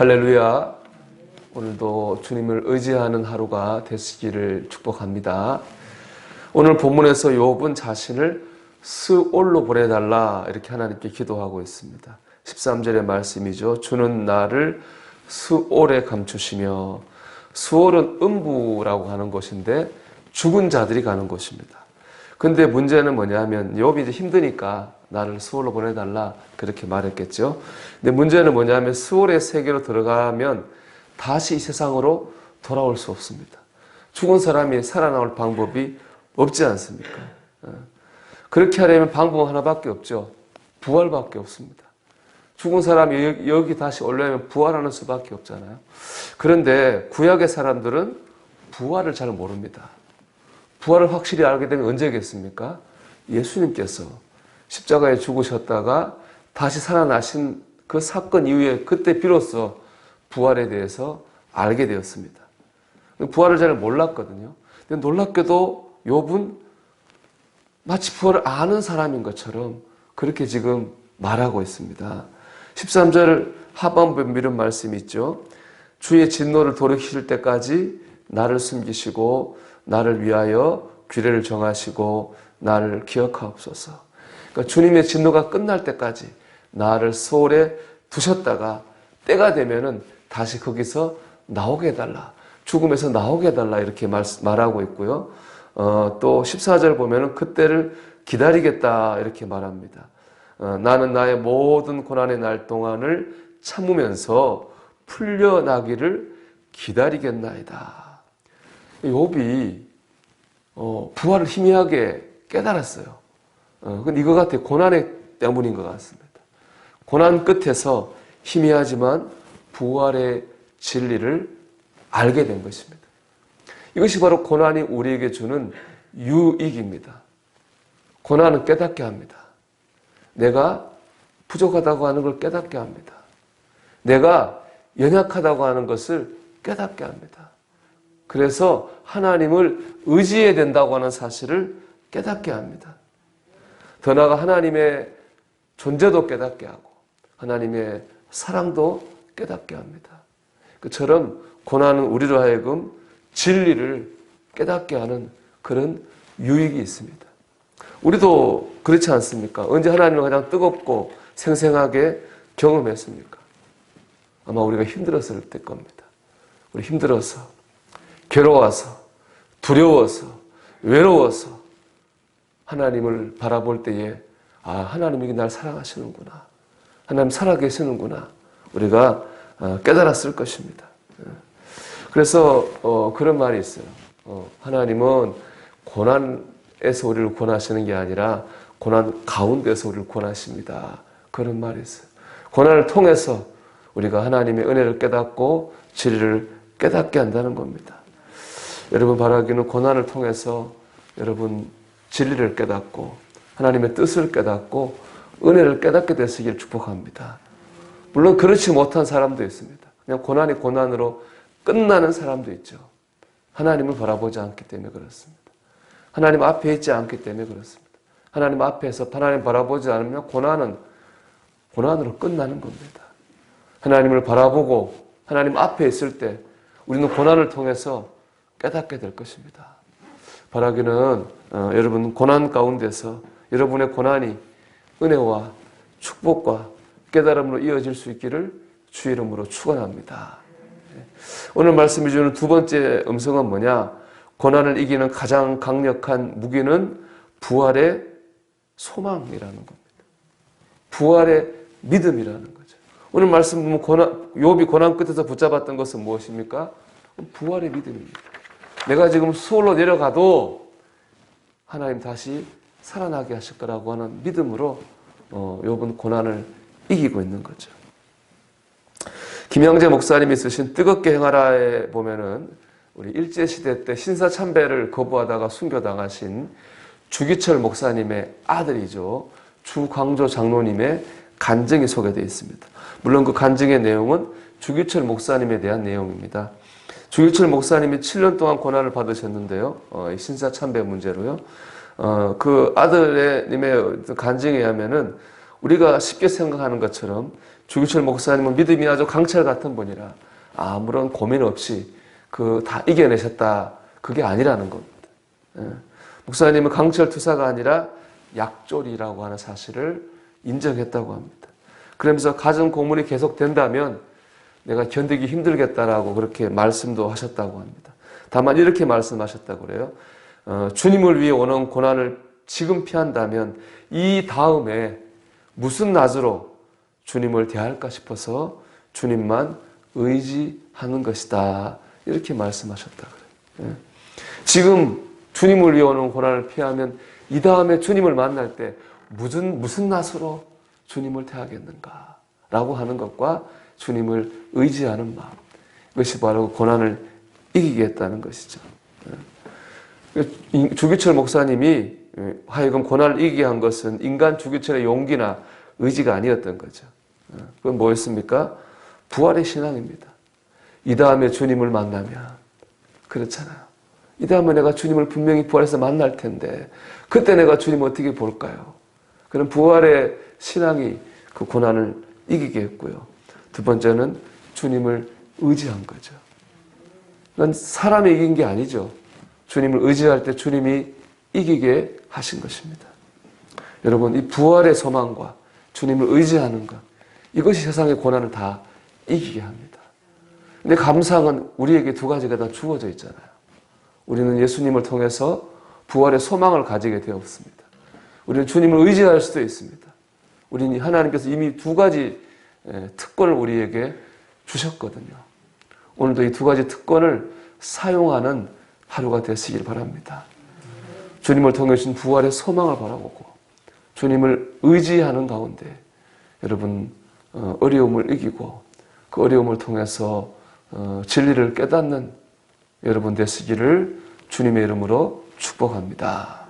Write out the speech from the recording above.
할렐루야. 오늘도 주님을 의지하는 하루가 되시기를 축복합니다. 오늘 본문에서 욥은 자신을 스올로 보내달라 이렇게 하나님께 기도하고 있습니다. 13절의 말씀이죠. 주는 나를 스올에 감추시며, 스올은 음부라고 하는 곳인데 죽은 자들이 가는 곳입니다. 근데 문제는 뭐냐면 욥이 이제 힘드니까 나를 스올로 보내달라 그렇게 말했겠죠. 근데 문제는 뭐냐면 스올의 세계로 들어가면 다시 이 세상으로 돌아올 수 없습니다. 죽은 사람이 살아나올 방법이 없지 않습니까? 그렇게 하려면 방법 하나밖에 없죠. 부활밖에 없습니다. 죽은 사람이 여기 다시 올라오면 부활하는 수밖에 없잖아요. 그런데 구약의 사람들은 부활을 잘 모릅니다. 부활을 확실히 알게 되면 언제겠습니까? 예수님께서 십자가에 죽으셨다가 다시 살아나신 그 사건 이후에 그때 비로소 부활에 대해서 알게 되었습니다. 부활을 잘 몰랐거든요. 근데 놀랍게도 욥은 마치 부활을 아는 사람인 것처럼 그렇게 지금 말하고 있습니다. 13절 하반부에 이런 말씀이 있죠. 주의 진노를 돌이키실 때까지 나를 숨기시고 나를 위하여 규례를 정하시고 나를 기억하옵소서. 그러니까 주님의 진노가 끝날 때까지 나를 스올에 두셨다가 때가 되면은 다시 거기서 나오게 해달라. 죽음에서 나오게 해달라 이렇게 말하고 있고요. 또 14절 보면은 그때를 기다리겠다 이렇게 말합니다. 나는 나의 모든 고난의 날 동안을 참으면서 풀려나기를 기다리겠나이다. 욥이 부활을 희미하게 깨달았어요. 근데 이거 같아요. 고난의 때문인 것 같습니다. 고난 끝에서 희미하지만 부활의 진리를 알게 된 것입니다. 이것이 바로 고난이 우리에게 주는 유익입니다. 고난은 깨닫게 합니다. 내가 부족하다고 하는 걸 깨닫게 합니다. 내가 연약하다고 하는 것을 깨닫게 합니다. 그래서 하나님을 의지해야 된다고 하는 사실을 깨닫게 합니다. 더 나아가 하나님의 존재도 깨닫게 하고 하나님의 사랑도 깨닫게 합니다. 그처럼 고난은 우리로 하여금 진리를 깨닫게 하는 그런 유익이 있습니다. 우리도 그렇지 않습니까? 언제 하나님을 가장 뜨겁고 생생하게 경험했습니까? 아마 우리가 힘들었을 때 겁니다. 우리 힘들어서, 괴로워서, 두려워서, 외로워서 하나님을 바라볼 때에 하나님이 날 사랑하시는구나. 하나님 살아계시는구나. 우리가 깨달았을 것입니다. 그래서 그런 말이 있어요. 하나님은 고난에서 우리를 구원하시는 게 아니라 고난 가운데서 우리를 구원하십니다. 그런 말이 있어요. 고난을 통해서 우리가 하나님의 은혜를 깨닫고 진리를 깨닫게 한다는 겁니다. 여러분 바라기는 고난을 통해서 여러분 진리를 깨닫고 하나님의 뜻을 깨닫고 은혜를 깨닫게 되시길 축복합니다. 물론 그렇지 못한 사람도 있습니다. 그냥 고난이 고난으로 끝나는 사람도 있죠. 하나님을 바라보지 않기 때문에 그렇습니다. 하나님 앞에 있지 않기 때문에 그렇습니다. 하나님 앞에서 하나님 바라보지 않으면 고난으로 끝나는 겁니다. 하나님을 바라보고 하나님 앞에 있을 때 우리는 고난을 통해서 깨닫게 될 것입니다. 바라기는 여러분 고난 가운데서 여러분의 고난이 은혜와 축복과 깨달음으로 이어질 수 있기를 주 이름으로 축원합니다. 오늘 말씀이 주는 두 번째 음성은 뭐냐? 고난을 이기는 가장 강력한 무기는 부활의 소망이라는 겁니다. 부활의 믿음이라는 거죠. 오늘 말씀 보면 욥이 고난 끝에서 붙잡았던 것은 무엇입니까? 부활의 믿음입니다. 내가 지금 수월로 내려가도 하나님 다시 살아나게 하실 거라고 하는 믿음으로 욥은 고난을 이기고 있는 거죠. 김영재 목사님이 쓰신 뜨겁게 행하라에 보면은 우리 일제시대 때 신사참배를 거부하다가 순교당하신 주기철 목사님의 아들이죠. 주광조 장로님의 간증이 소개되어 있습니다. 물론 그 간증의 내용은 주기철 목사님에 대한 내용입니다. 주기철 목사님이 7년 동안 고난을 받으셨는데요. 신사참배 문제로요. 그 아들님의 간증에 의하면은 우리가 쉽게 생각하는 것처럼 주기철 목사님은 믿음이 아주 강철 같은 분이라 아무런 고민 없이 다 이겨내셨다. 그게 아니라는 겁니다. 목사님은 강철투사가 아니라 약졸이라고 하는 사실을 인정했다고 합니다. 그러면서 가정 고문이 계속된다면 내가 견디기 힘들겠다라고 그렇게 말씀도 하셨다고 합니다. 다만 이렇게 말씀하셨다고 그래요. 주님을 위해 오는 고난을 지금 피한다면 이 다음에 무슨 낯으로 주님을 대할까 싶어서 주님만 의지하는 것이다. 이렇게 말씀하셨다 그래요. 지금 주님을 위해 오는 고난을 피하면 이 다음에 주님을 만날 때 무슨 낯으로 주님을 대하겠는가 라고 하는 것과 주님을 의지하는 마음, 이것이 바로 고난을 이기겠다는 것이죠. 주기철 목사님이 하여금 고난을 이기게 한 것은 인간 주기철의 용기나 의지가 아니었던 거죠. 그건 뭐였습니까? 부활의 신앙입니다. 이 다음에 주님을 만나면, 그렇잖아요. 이 다음에 내가 주님을 분명히 부활해서 만날 텐데 그때 내가 주님 어떻게 볼까요? 그런 부활의 신앙이 그 고난을 이기게 했고요. 두 번째는 주님을 의지한 거죠. 그건 사람이 이긴 게 아니죠. 주님을 의지할 때 주님이 이기게 하신 것입니다. 여러분, 이 부활의 소망과 주님을 의지하는 것, 이것이 세상의 고난을 다 이기게 합니다. 근데 감사한 우리에게 두 가지가 다 주어져 있잖아요. 우리는 예수님을 통해서 부활의 소망을 가지게 되었습니다. 우리는 주님을 의지할 수도 있습니다. 우리는 하나님께서 이미 두 가지 특권을 우리에게 주셨거든요. 오늘도 이 두 가지 특권을 사용하는 하루가 되시길 바랍니다. 주님을 통해 주신 부활의 소망을 바라보고 주님을 의지하는 가운데 여러분 어려움을 이기고 그 어려움을 통해서 진리를 깨닫는 여러분 되시기를 주님의 이름으로 축복합니다.